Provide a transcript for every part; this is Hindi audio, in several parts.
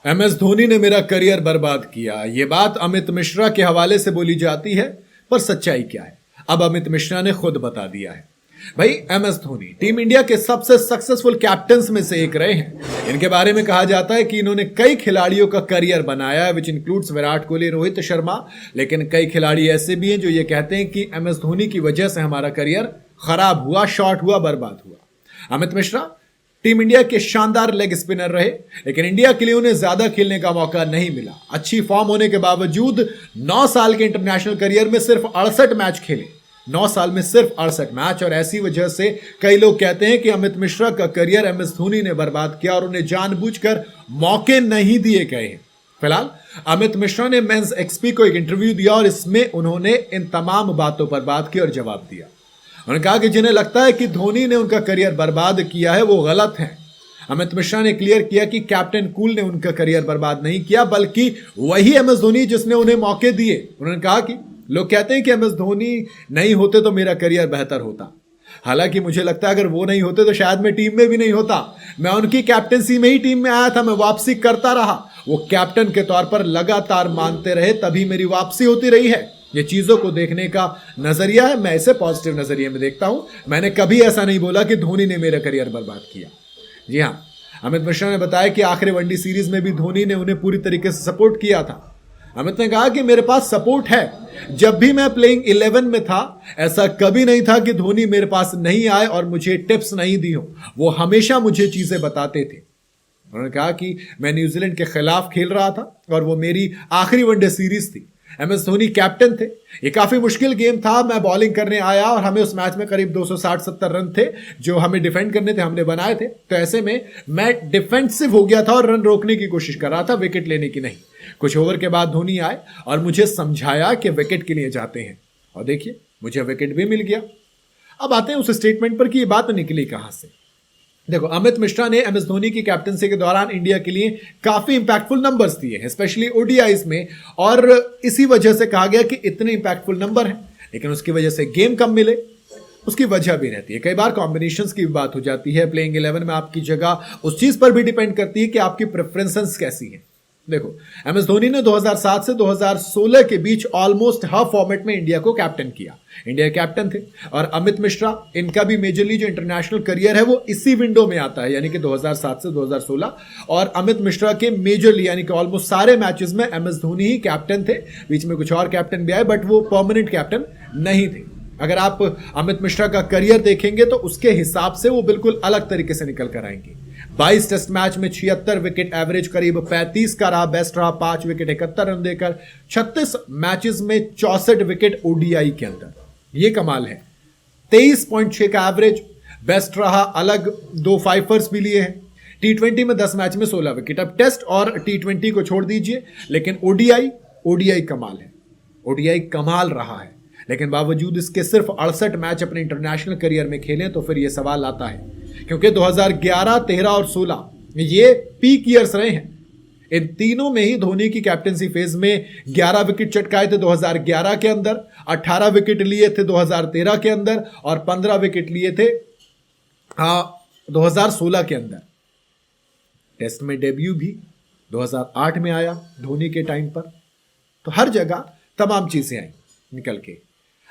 एम एस धोनी ने मेरा करियर बर्बाद किया, ये बात अमित मिश्रा के हवाले से बोली जाती है, पर सच्चाई क्या है अब अमित मिश्रा ने खुद बता दिया है। भाई, M S Dhoni team India के सबसे सक्सेसफुल कैप्टन्स में से एक रहे हैं। इनके बारे में कहा जाता है कि इन्होंने कई खिलाड़ियों का करियर बनाया है, विच इंक्लूड्स विराट कोहली, रोहित शर्मा। लेकिन कई खिलाड़ी ऐसे भी हैं जो ये कहते हैं कि एम एस धोनी की वजह से हमारा करियर खराब हुआ, शॉर्ट हुआ, बर्बाद हुआ। अमित मिश्रा टीम इंडिया के शानदार लेग स्पिनर रहे, लेकिन इंडिया के लिए उन्हें ज्यादा खेलने का मौका नहीं मिला। अच्छी फॉर्म होने के बावजूद 9 साल के इंटरनेशनल करियर में सिर्फ 68 मैच खेले। 9 साल में सिर्फ 68 मैच, और ऐसी वजह से कई लोग कहते हैं कि अमित मिश्रा का करियर एम एस धोनी ने बर्बाद किया और उन्हें जानबूझकर मौके नहीं दिए गए हैं। फिलहाल अमित मिश्रा ने मेंस एक्सपी को एक इंटरव्यू दिया और इसमें उन्होंने इन तमाम बातों पर बात की और जवाब दिया। उन्होंने कहा कि जिन्हें लगता है कि धोनी ने उनका करियर बर्बाद किया है वो गलत है। अमित मिश्रा ने क्लियर किया कि कैप्टन कूल ने उनका करियर बर्बाद नहीं किया, बल्कि वही एम एस धोनी जिसने उन्हें मौके दिए। उन्होंने कहा कि लोग कहते हैं कि एम एस धोनी नहीं होते तो मेरा करियर बेहतर होता, हालांकि मुझे लगता है अगर वो नहीं होते तो शायद मैं टीम में भी नहीं होता। मैं उनकी कैप्टनसी में ही टीम में आया था, मैं वापसी करता रहा, वो कैप्टन के तौर पर लगातार मानते रहे, तभी मेरी वापसी होती रही है। ये चीजों को देखने का नजरिया है, मैं इसे पॉजिटिव नजरिए में देखता हूं। मैंने कभी ऐसा नहीं बोला कि धोनी ने मेरा करियर बर्बाद किया। जी हां, अमित मिश्रा ने बताया कि आखिरी वनडे सीरीज में भी धोनी ने उन्हें पूरी तरीके से सपोर्ट किया था। अमित ने कहा कि मेरे पास सपोर्ट है, जब भी मैं प्लेइंग 11 में था ऐसा कभी नहीं था कि धोनी मेरे पास नहीं आए और मुझे टिप्स नहीं दी हो, वो हमेशा मुझे चीजें बताते थे। उन्होंने कहा कि मैं न्यूजीलैंड के खिलाफ खेल रहा था और वो मेरी आखिरी वनडे सीरीज थी। एम एस धोनी कैप्टन थे, ये काफी मुश्किल गेम था, मैं बॉलिंग करने आया और हमें उस मैच में करीब 260-70 रन थे जो हमें डिफेंड करने थे, हमने बनाए थे। तो ऐसे में मैं डिफेंसिव हो गया था और रन रोकने की कोशिश कर रहा था, विकेट लेने की नहीं। कुछ ओवर के बाद धोनी आए और मुझे समझाया कि विकेट के लिए जाते हैं, और देखिए मुझे विकेट भी मिल गया। अब आते हैं उस स्टेटमेंट पर कि ये बात निकली कहां से। देखो, अमित मिश्रा ने एम एस धोनी की कैप्टनसी के दौरान इंडिया के लिए काफी इंपैक्टफुल नंबर्स दिए हैं, स्पेशली ओडीआईज में, और इसी वजह से कहा गया कि इतने इंपैक्टफुल नंबर हैं, लेकिन उसकी वजह से गेम कम मिले। उसकी वजह भी रहती है, कई बार कॉम्बिनेशंस की बात हो जाती है, प्लेइंग 11 में आपकी जगह उस चीज पर भी डिपेंड करती है कि आपकी प्रेफरेंसेस कैसी हैं। देखो, एम एस धोनी ने 2007 से 2016 के बीच ऑलमोस्ट हर फॉर्मेट में इंडिया को कैप्टन किया, इंडिया कैप्टन थे। और अमित मिश्रा, इनका भी मेजरली जो इंटरनेशनल करियर है वो इसी विंडो में आता है, यानी कि 2007 से 2016। और अमित मिश्रा के मेजरली यानी कि ऑलमोस्ट सारे मैचेस में एम एस धोनी ही कैप्टन थे। बीच में कुछ और कैप्टन भी आए, बट वो परमानेंट कैप्टन नहीं थे। अगर आप अमित मिश्रा का करियर देखेंगे तो उसके हिसाब से वो बिल्कुल अलग तरीके से निकल कर आएंगे। 22 टेस्ट मैच में 76 विकेट, एवरेज करीब 35 का रहा, बेस्ट रहा 5 विकेट 71 रन देकर। 36 मैचेस में 64 विकेट ओडीआई के अंदर, ये कमाल है। 23.6 का एवरेज, बेस्ट रहा, अलग 2 फाइफर्स भी लिए हैं। टी20 में 10 मैच में 16 विकेट। अब टेस्ट और टी20 को छोड़ दीजिए, लेकिन ओडीआई कमाल है, ओडीआई कमाल रहा है। लेकिन बावजूद इसके सिर्फ 68 मैच अपने इंटरनेशनल करियर में खेले, तो फिर यह सवाल आता है, क्योंकि 2011, 13 और 16 ये पीक ईयर्स रहे हैं। इन तीनों में ही धोनी की कैप्टनसी फेज में 11 विकेट चटकाए थे 2011 के अंदर, 18 विकेट लिए थे 2013 के अंदर, और 15 विकेट लिए थे 2016 के अंदर। टेस्ट में डेब्यू भी 2008 में आया धोनी के टाइम पर। तो हर जगह तमाम चीजें आई निकल के।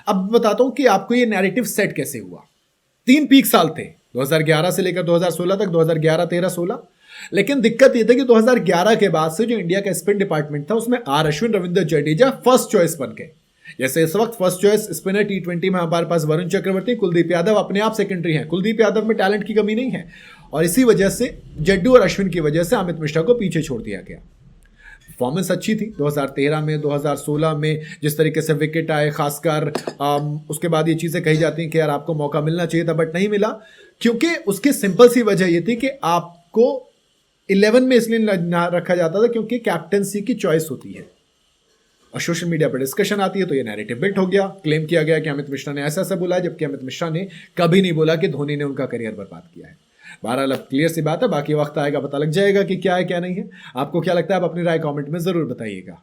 अब बताता हूं कि आपको ये नैरेटिव सेट कैसे हुआ। 3 पीक साल थे 2011 से लेकर 2016 तक, 2011, 13, 16। लेकिन दिक्कत ये थी कि 2011 के बाद से जो इंडिया का स्पिन डिपार्टमेंट था उसमें R Ashwin, Ravindra Jadeja first choice बन गए। जैसे इस वक्त फर्स्ट चॉइस स्पिनर टी20 में हमारे पास वरुण चक्रवर्ती, कुलदीप यादव अपने आप सेकेंडरी हैं। कुलदीप यादव में टैलेंट की कमी नहीं है, और इसी वजह से जड्डू और अश्विन की वजह से अमित मिश्रा को पीछे छोड़ दिया गया। परफॉर्मेंस अच्छी थी 2013 में, 2016 में जिस तरीके से विकेट आए, खासकर उसके बाद ये चीजें कही जाती हैं कि यार आपको मौका मिलना चाहिए था, बट नहीं मिला, क्योंकि उसकी सिंपल सी वजह ये थी कि आपको 11 में इसलिए ना रखा जाता था क्योंकि कैप्टनसी की चॉइस होती है और सोशल मीडिया पर डिस्कशन आती है, तो ये नैरेटिव बिल्ट हो गया। क्लेम किया गया कि अमित मिश्रा ने ऐसा ऐसा बोला, जबकि अमित मिश्रा ने कभी नहीं बोला कि धोनी ने उनका करियर बर्बाद किया है। बहरहाल अब क्लियर सी बात है, बाकी वक्त आएगा पता लग जाएगा कि क्या है क्या नहीं है। आपको क्या लगता है, आप अपनी राय कमेंट में जरूर बताइएगा।